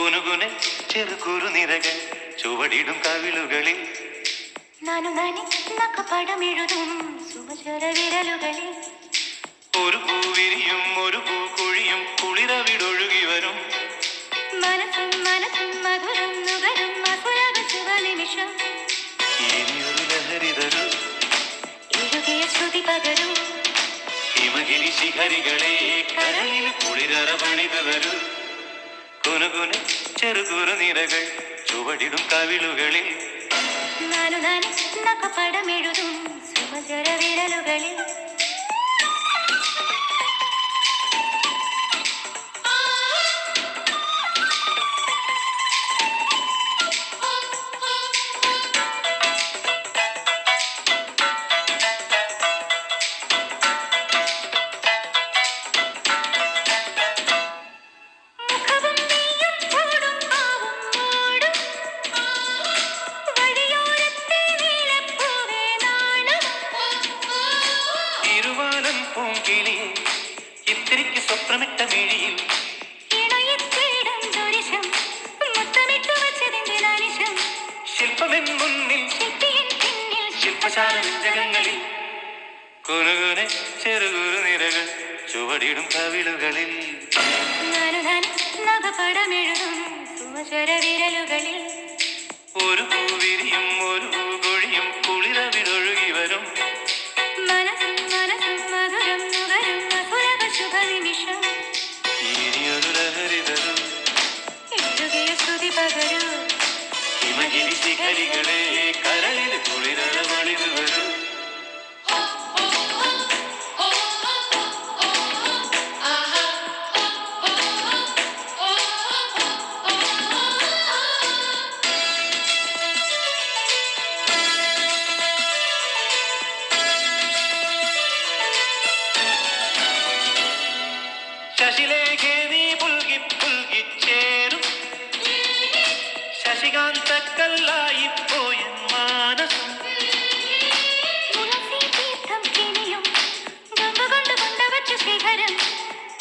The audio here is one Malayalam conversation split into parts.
കുനുകുനെ ചെറുകുറുനിരകൾ ചുവടിടും കവിളുകളിൽ നാനു നനക്കപടമെഴുതും സുമചര വിരലുകളിൽ ഒരു പൂവിരിയും ഒരു പൂക്കുഴിയും കുളിരവിടൊഴുകി വരും മനസ്സും മനസ്സും മധുരം നുകരും മധുരക ശുഭനിമിഷം ഇനിയൊരു ലഹരി തരൂ എഴുതിയ ശ്രുതി പകരൂ ഹിമഗിരി ശിഖരികളെ കരളിൽ കുളിരറ പണിതു വരൂ കുനുകുനെ ചെറുകുറുനിരകൾ ചുവടിടും കവിളുകളിൽ നാനു നനക്കപടമെഴുതും സുമചര വിരലുകളിൽ ഇത്തിരിക്ക് സ്വപ്നമിട്ട മിഴിയിൽ ശില്പമെൻ മുന്നിൽ ശില്പശാല ജഗങ്ങളിൽ കുനുകുനെ ചെറുകുറുനിരകൾ ചുവടിടും കവിളുകളിൽ പടമെഴുതും സുമചര വിരലുകളിൽ ഒരു പൂവിരിയും ഒരു പൂകൊഴിയും കുളിരവിടൊഴുകി വരും മനസ്സും മനസ്സും മധുരം നുകരും മധുരക ശുഭനിമിഷം ഇനിയൊരു ലഹരി തരൂ എഴുതിയ ശ്രുതി പകരൂ ഹിമഗിരി ശിഖരികളെ കരളിൽ കുളിരറ പണിതു വരൂ ശശിലേഖേ നീ പുൽകി പുൽകിച്ചേരും ശശികാന്തക്കല്ലായി പോയ മാനസം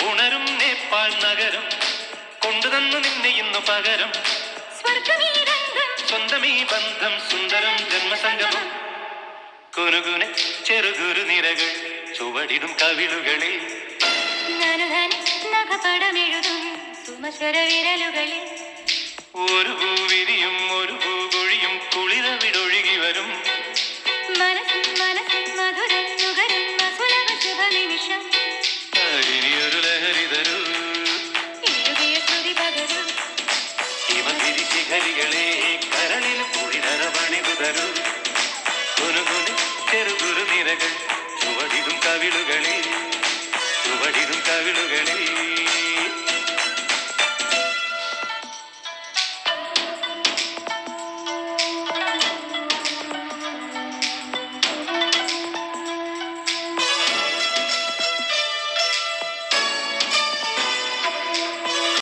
ഉണരും നേപ്പാൾ നഗരം കൊണ്ടുതന്നു നിന്നെ ഇന്നു പകരം സ്വന്തമീ ബന്ധം സുന്ദരം ജന്മസംഗമം കുനുകുനെ ചെറുകുറുനിരകൾ ചുവടിടും കവിളുകളിൽ പടമെഴുതും സുമചര വിരലുകളിൽ ഒരു പൂവിരിയും ഒരു പൂകൊഴിയും കുളിരവിടൊഴുകി വരും മനസ്സും മനസ്സും മധുരം നുകരും മധുരക ശുഭനിമിഷം ഇനിയൊരു ലഹരി തരൂ എഴുതിയ ശ്രുതി പകരൂ ഹിമഗിരി ശിഖരികളെ കരളിൽ കുളിരറ പണിതു തരൂ കുനുകുനെ ചെറുകുറുനിരകൾ ചുവടിടും കവിളുകളിൽ ചുവടിടും കവിളുകളിൽ